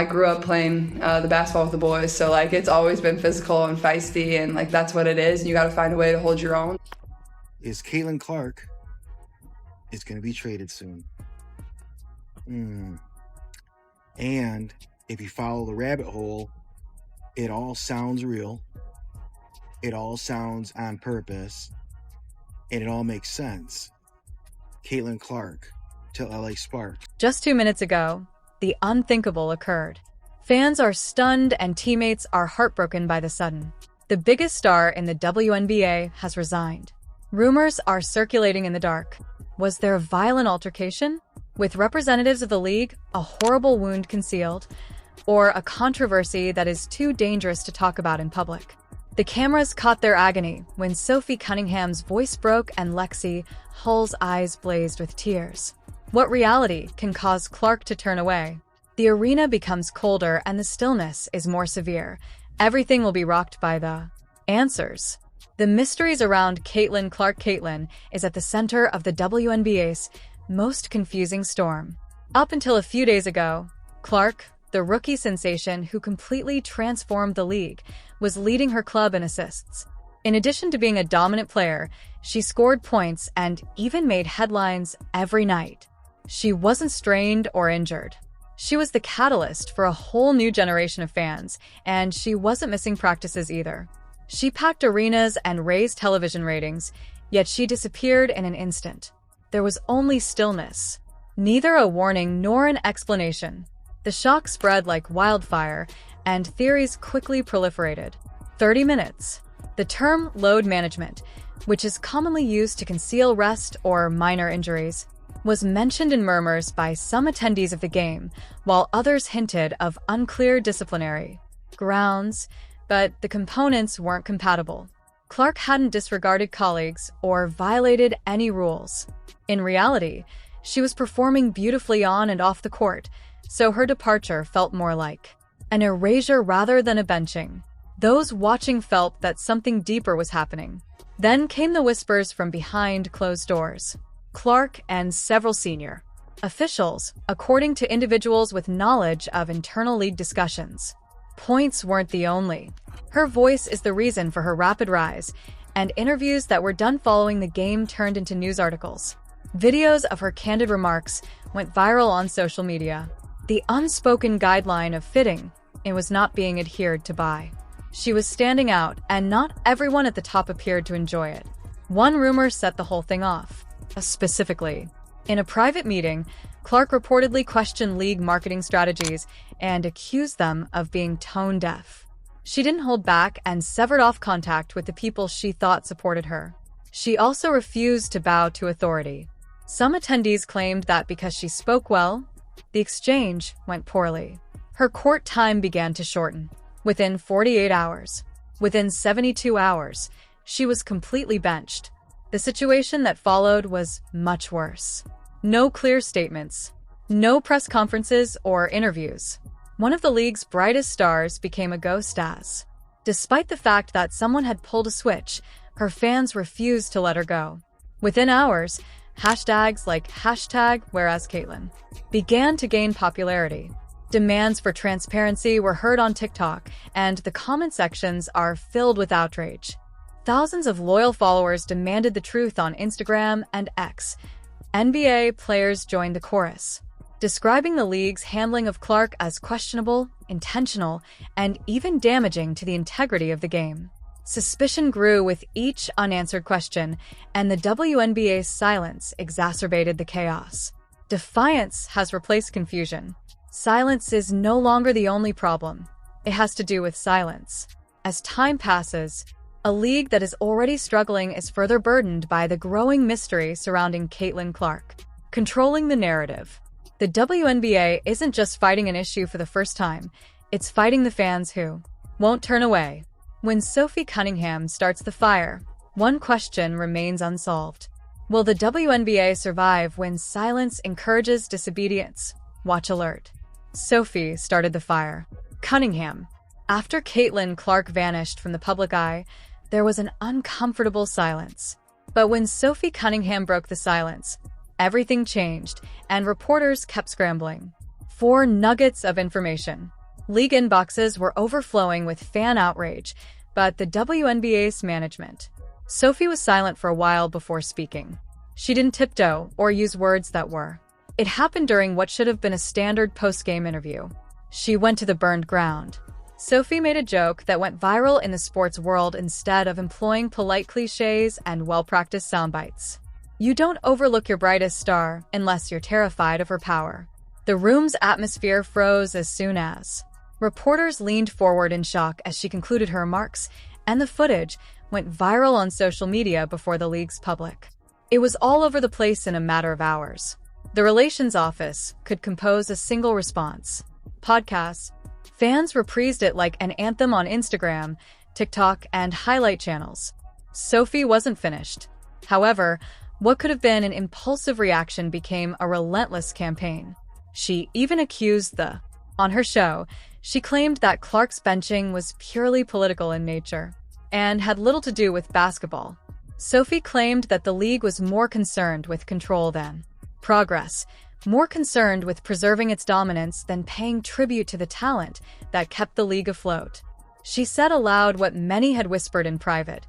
I grew up playing the basketball with the boys, so like it's always been physical and feisty, and like that's what it is, and you got to find a way to hold your own. Is Caitlin Clark is going to be traded soon. And if you follow the rabbit hole, it all sounds real. It all sounds on purpose. And it all makes sense. Caitlin Clark to LA Sparks. Just 2 minutes ago, the unthinkable occurred. Fans are stunned and teammates are heartbroken by the sudden. The biggest star in the WNBA has resigned. Rumors are circulating in the dark. Was there a violent altercation? With representatives of the league, a horrible wound concealed, or a controversy that is too dangerous to talk about in public? The cameras caught their agony when Sophie Cunningham's voice broke and Lexie Hull's eyes blazed with tears. What reality can cause Clark to turn away? The arena becomes colder and the stillness is more severe. Everything will be rocked by the answers. The mysteries around Caitlin Clark. Caitlin is at the center of the WNBA's most confusing storm. Up until a few days ago, Clark, the rookie sensation who completely transformed the league, was leading her club in assists. In addition to being a dominant player, she scored points and even made headlines every night. She wasn't strained or injured. She was the catalyst for a whole new generation of fans, and she wasn't missing practices either. She packed arenas and raised television ratings, yet she disappeared in an instant. There was only stillness, neither a warning nor an explanation. The shock spread like wildfire, and theories quickly proliferated. 30 minutes. The term load management, which is commonly used to conceal rest or minor injuries, was mentioned in murmurs by some attendees of the game, while others hinted of unclear disciplinary grounds, but the components weren't compatible. Clark hadn't disregarded colleagues or violated any rules. In reality, she was performing beautifully on and off the court, so her departure felt more like an erasure rather than a benching. Those watching felt that something deeper was happening. Then came the whispers from behind closed doors. Clark and several senior officials, according to individuals with knowledge of internal league discussions. Points weren't the only. Her voice is the reason for her rapid rise, and interviews that were done following the game turned into news articles. Videos of her candid remarks went viral on social media. The unspoken guideline of fitting, it was not being adhered to by. She was standing out, and not everyone at the top appeared to enjoy it. One rumor set the whole thing off. Specifically, in a private meeting, Clark reportedly questioned league marketing strategies and accused them of being tone deaf. She didn't hold back and severed off contact with the people she thought supported her. She also refused to bow to authority. Some attendees claimed that because she spoke well, the exchange went poorly. Her court time began to shorten. Within 48 hours, within 72 hours, she was completely benched. The situation that followed was much worse. No clear statements, no press conferences or interviews. One of the league's brightest stars became a ghost as. Despite the fact that someone had pulled a switch, her fans refused to let her go. Within hours, hashtags like #WhereasCaitlin began to gain popularity. Demands for transparency were heard on TikTok, and the comment sections are filled with outrage. Thousands of loyal followers demanded the truth on Instagram and X. NBA players joined the chorus, describing the league's handling of Clark as questionable, intentional, and even damaging to the integrity of the game. Suspicion grew with each unanswered question, and the WNBA's silence exacerbated the chaos. Defiance has replaced confusion. Silence is no longer the only problem. It has to do with silence. As time passes, a league that is already struggling is further burdened by the growing mystery surrounding Caitlin Clark. Controlling the narrative. The WNBA isn't just fighting an issue for the first time, it's fighting the fans who won't turn away. When Sophie Cunningham starts the fire, one question remains unsolved. Will the WNBA survive when silence encourages disobedience? Watch alert. Sophie started the fire. Cunningham. After Caitlin Clark vanished from the public eye, there was an uncomfortable silence. But when Sophie Cunningham broke the silence, everything changed, and reporters kept scrambling. 4 nuggets of information. League inboxes were overflowing with fan outrage, but the WNBA's management. Sophie was silent for a while before speaking. She didn't tiptoe or use words that were. It happened during what should have been a standard post-game interview. She went to the burned ground. Sophie made a joke that went viral in the sports world instead of employing polite cliches and well-practiced soundbites. You don't overlook your brightest star unless you're terrified of her power. The room's atmosphere froze as soon as. Reporters leaned forward in shock as she concluded her remarks, and the footage went viral on social media before the league's public. It was all over the place in a matter of hours. The relations office could compose a single response. Podcasts. Fans reprised it like an anthem on Instagram, TikTok, and highlight channels. Sophie wasn't finished. However, what could have been an impulsive reaction became a relentless campaign. She even accused On her show, she claimed that Clark's benching was purely political in nature and had little to do with basketball. Sophie claimed that the league was more concerned with control than progress, more concerned with preserving its dominance than paying tribute to the talent that kept the league afloat. She said aloud what many had whispered in private,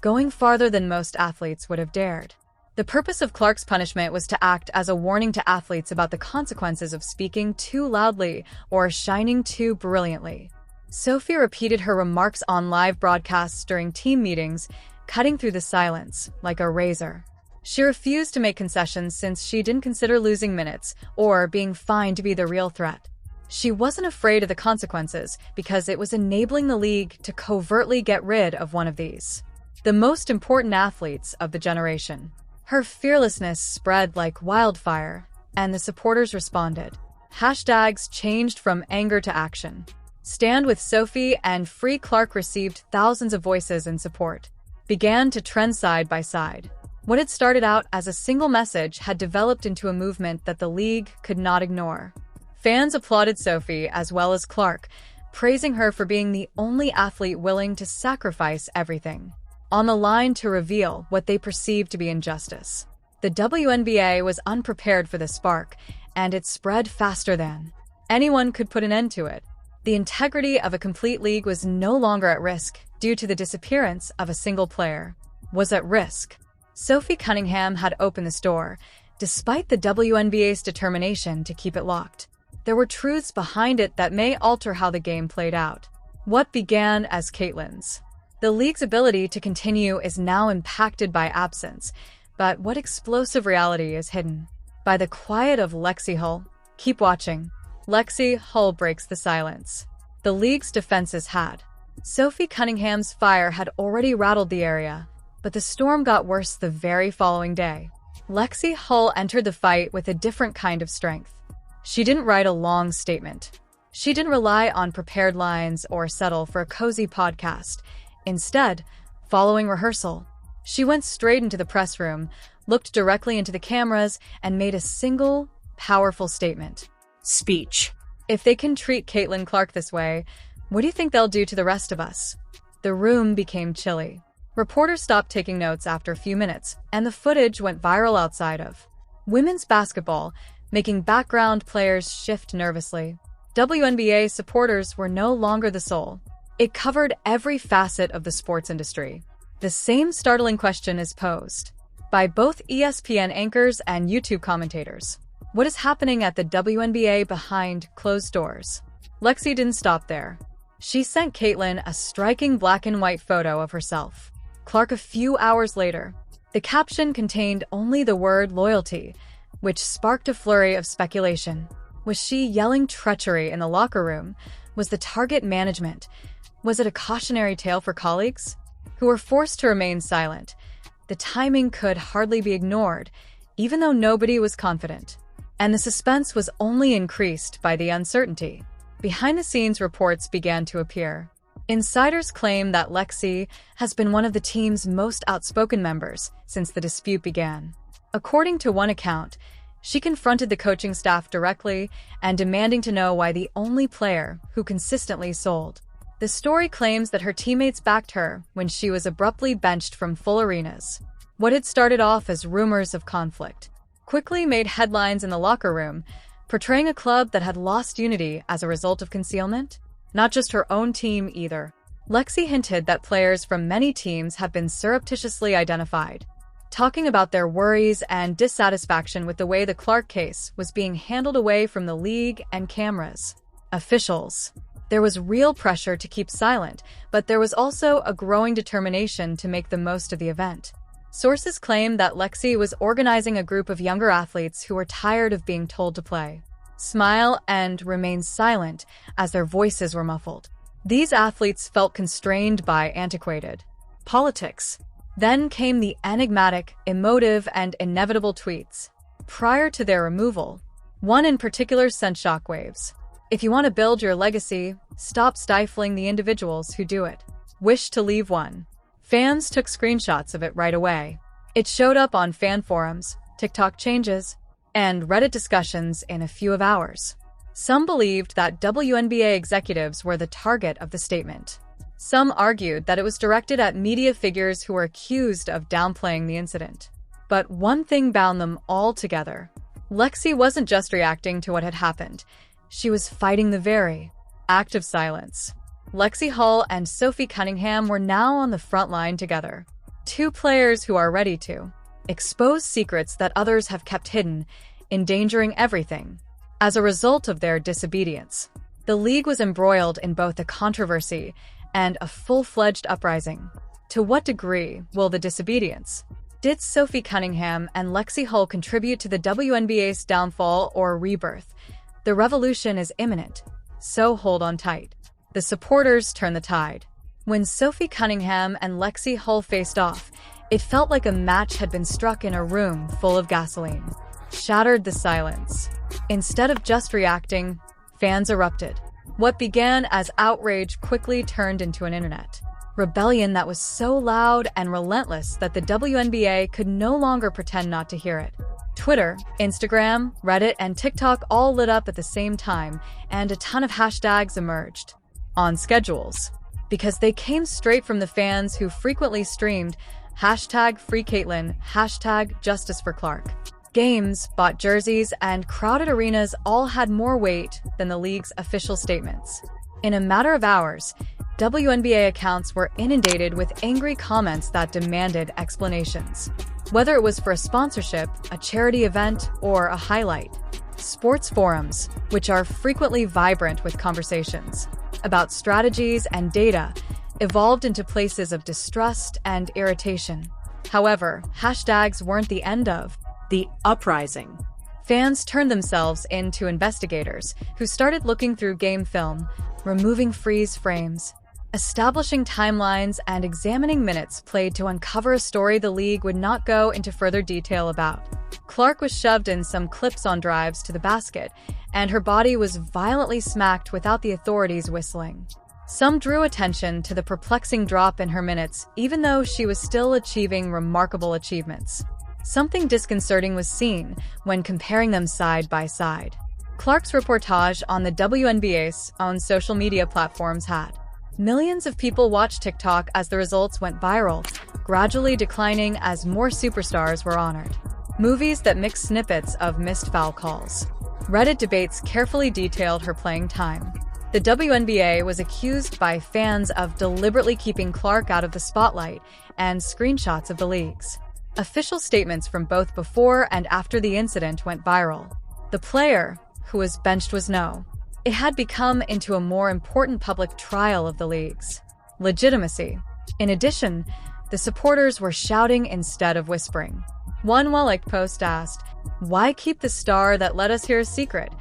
going farther than most athletes would have dared. The purpose of Clark's punishment was to act as a warning to athletes about the consequences of speaking too loudly or shining too brilliantly. Sophie repeated her remarks on live broadcasts during team meetings, cutting through the silence like a razor. She refused to make concessions since she didn't consider losing minutes or being fined to be the real threat. She wasn't afraid of the consequences because it was enabling the league to covertly get rid of one of these, the most important athletes of the generation. Her fearlessness spread like wildfire, and the supporters responded. Hashtags changed from anger to action. Stand with Sophie and Free Clark received thousands of voices in support. Began to trend side by side. What had started out as a single message had developed into a movement that the league could not ignore. Fans applauded Sophie as well as Clark, praising her for being the only athlete willing to sacrifice everything on the line to reveal what they perceived to be injustice. The WNBA was unprepared for the spark, and it spread faster than anyone could put an end to it. The integrity of a complete league was no longer at risk due to the disappearance of a single player. Was at risk. Sophie Cunningham had opened this door, despite the WNBA's determination to keep it locked. There were truths behind it that may alter how the game played out. What began as Caitlyn's. The league's ability to continue is now impacted by absence, but what explosive reality is hidden? By the quiet of Lexie Hull. Keep watching. Lexie Hull breaks the silence. The league's defenses had. Sophie Cunningham's fire had already rattled the area, but the storm got worse the very following day. Lexie Hull entered the fight with a different kind of strength. She didn't write a long statement. She didn't rely on prepared lines or settle for a cozy podcast. Instead, following rehearsal, she went straight into the press room, looked directly into the cameras, and made a single, powerful statement. Speech. If they can treat Caitlin Clark this way, what do you think they'll do to the rest of us? The room became chilly. Reporters stopped taking notes after a few minutes, and the footage went viral outside of women's basketball, making background players shift nervously. WNBA supporters were no longer the soul. It covered every facet of the sports industry. The same startling question is posed by both ESPN anchors and YouTube commentators. What is happening at the WNBA behind closed doors? Lexie didn't stop there. She sent Caitlin a striking black and white photo of herself. Clark a few hours later. The caption contained only the word loyalty, which sparked a flurry of speculation. Was she yelling treachery in the locker room? Was the target management? Was it a cautionary tale for colleagues who were forced to remain silent? The timing could hardly be ignored, even though nobody was confident. And the suspense was only increased by the uncertainty. Behind-the-scenes reports began to appear. Insiders claim that Lexie has been one of the team's most outspoken members since the dispute began. According to one account, she confronted the coaching staff directly and demanding to know why the only player who consistently sold. The story claims that her teammates backed her when she was abruptly benched from full arenas. What had started off as rumors of conflict quickly made headlines in the locker room, portraying a club that had lost unity as a result of concealment. Not just her own team either. Lexie hinted that players from many teams have been surreptitiously identified, talking about their worries and dissatisfaction with the way the Clark case was being handled away from the league and cameras. Officials. There was real pressure to keep silent, but there was also a growing determination to make the most of the event. Sources claim that Lexie was organizing a group of younger athletes who were tired of being told to play, smile, and remain silent as their voices were muffled. These athletes felt constrained by antiquated politics. Then came the enigmatic, emotive, and inevitable tweets. Prior to their removal, one in particular sent shockwaves. If you want to build your legacy, stop stifling the individuals who do it. Wish to leave one. Fans took screenshots of it right away. It showed up on fan forums, TikTok changes, and Reddit discussions in a few hours. Some believed that WNBA executives were the target of the statement. Some argued that it was directed at media figures who were accused of downplaying the incident. But one thing bound them all together. Lexie wasn't just reacting to what had happened. She was fighting the very act of silence. Lexie Hull and Sophie Cunningham were now on the front line together. Two players who are ready to expose secrets that others have kept hidden, endangering everything. As a result of their disobedience, the league was embroiled in both a controversy and a full-fledged uprising. To what degree will the disobedience? Did Sophie Cunningham and Lexie Hull contribute to the WNBA's downfall or rebirth? The revolution is imminent, so hold on tight. The supporters turn the tide. When Sophie Cunningham and Lexie Hull faced off, it felt like a match had been struck in a room full of gasoline. Shattered the silence. Instead of just reacting, fans erupted. What began as outrage quickly turned into an internet rebellion that was so loud and relentless that the WNBA could no longer pretend not to hear it. Twitter, Instagram, Reddit, and TikTok all lit up at the same time, and a ton of hashtags emerged. On schedules. Because they came straight from the fans who frequently streamed #FreeCaitlin, #JusticeForClark. Games, bought jerseys, and crowded arenas all had more weight than the league's official statements. In a matter of hours, WNBA accounts were inundated with angry comments that demanded explanations. Whether it was for a sponsorship, a charity event, or a highlight. Sports forums, which are frequently vibrant with conversations about strategies and data, evolved into places of distrust and irritation. However, hashtags weren't the end of the uprising. Fans turned themselves into investigators who started looking through game film, removing freeze frames, establishing timelines, and examining minutes played to uncover a story the league would not go into further detail about. Clark was shoved in some clips on drives to the basket, and her body was violently smacked without the authorities whistling. Some drew attention to the perplexing drop in her minutes, even though she was still achieving remarkable achievements. Something disconcerting was seen when comparing them side by side. Clark's reportage on the WNBA's own social media platforms had millions of people watched TikTok as the results went viral, gradually declining as more superstars were honored. Movies that mixed snippets of missed foul calls. Reddit debates carefully detailed her playing time. The WNBA was accused by fans of deliberately keeping Clark out of the spotlight, and screenshots of the league's official statements from both before and after the incident went viral. The player who was benched was no. It had become into a more important public trial of the league's legitimacy. In addition, the supporters were shouting instead of whispering. One well-liked post asked, "Why keep the star that let us hear a secret?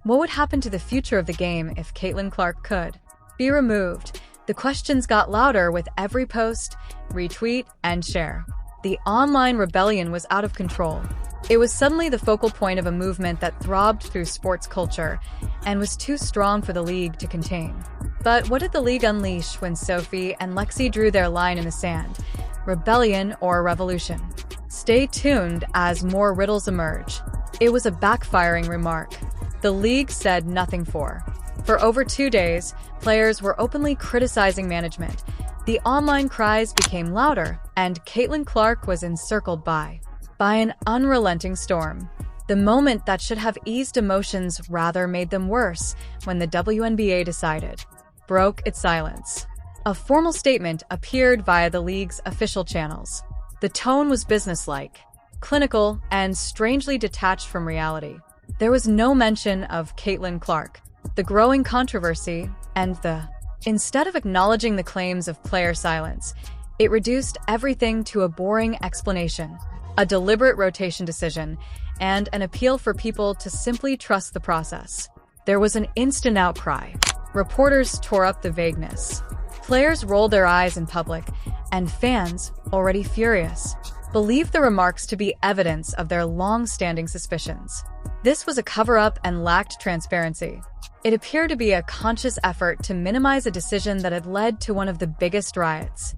What would happen to the future of the game if Caitlin Clark could be removed?" The questions got louder with every post, retweet, and share. The online rebellion was out of control. It was suddenly the focal point of a movement that throbbed through sports culture and was too strong for the league to contain. But what did the league unleash when Sophie and Lexie drew their line in the sand? Rebellion or revolution? Stay tuned as more riddles emerge. It was a backfiring remark. The league said nothing for. For over 2 days, players were openly criticizing management. The online cries became louder, and Caitlin Clark was encircled by an unrelenting storm. The moment that should have eased emotions rather made them worse when the WNBA decided, broke its silence. A formal statement appeared via the league's official channels. The tone was businesslike, clinical, and strangely detached from reality. There was no mention of Caitlin Clark, the growing controversy, Instead of acknowledging the claims of player silence, it reduced everything to a boring explanation, a deliberate rotation decision, and an appeal for people to simply trust the process. There was an instant outcry. Reporters tore up the vagueness. Players rolled their eyes in public, and fans, already furious, believed the remarks to be evidence of their long-standing suspicions. This was a cover-up and lacked transparency. It appeared to be a conscious effort to minimize a decision that had led to one of the biggest riots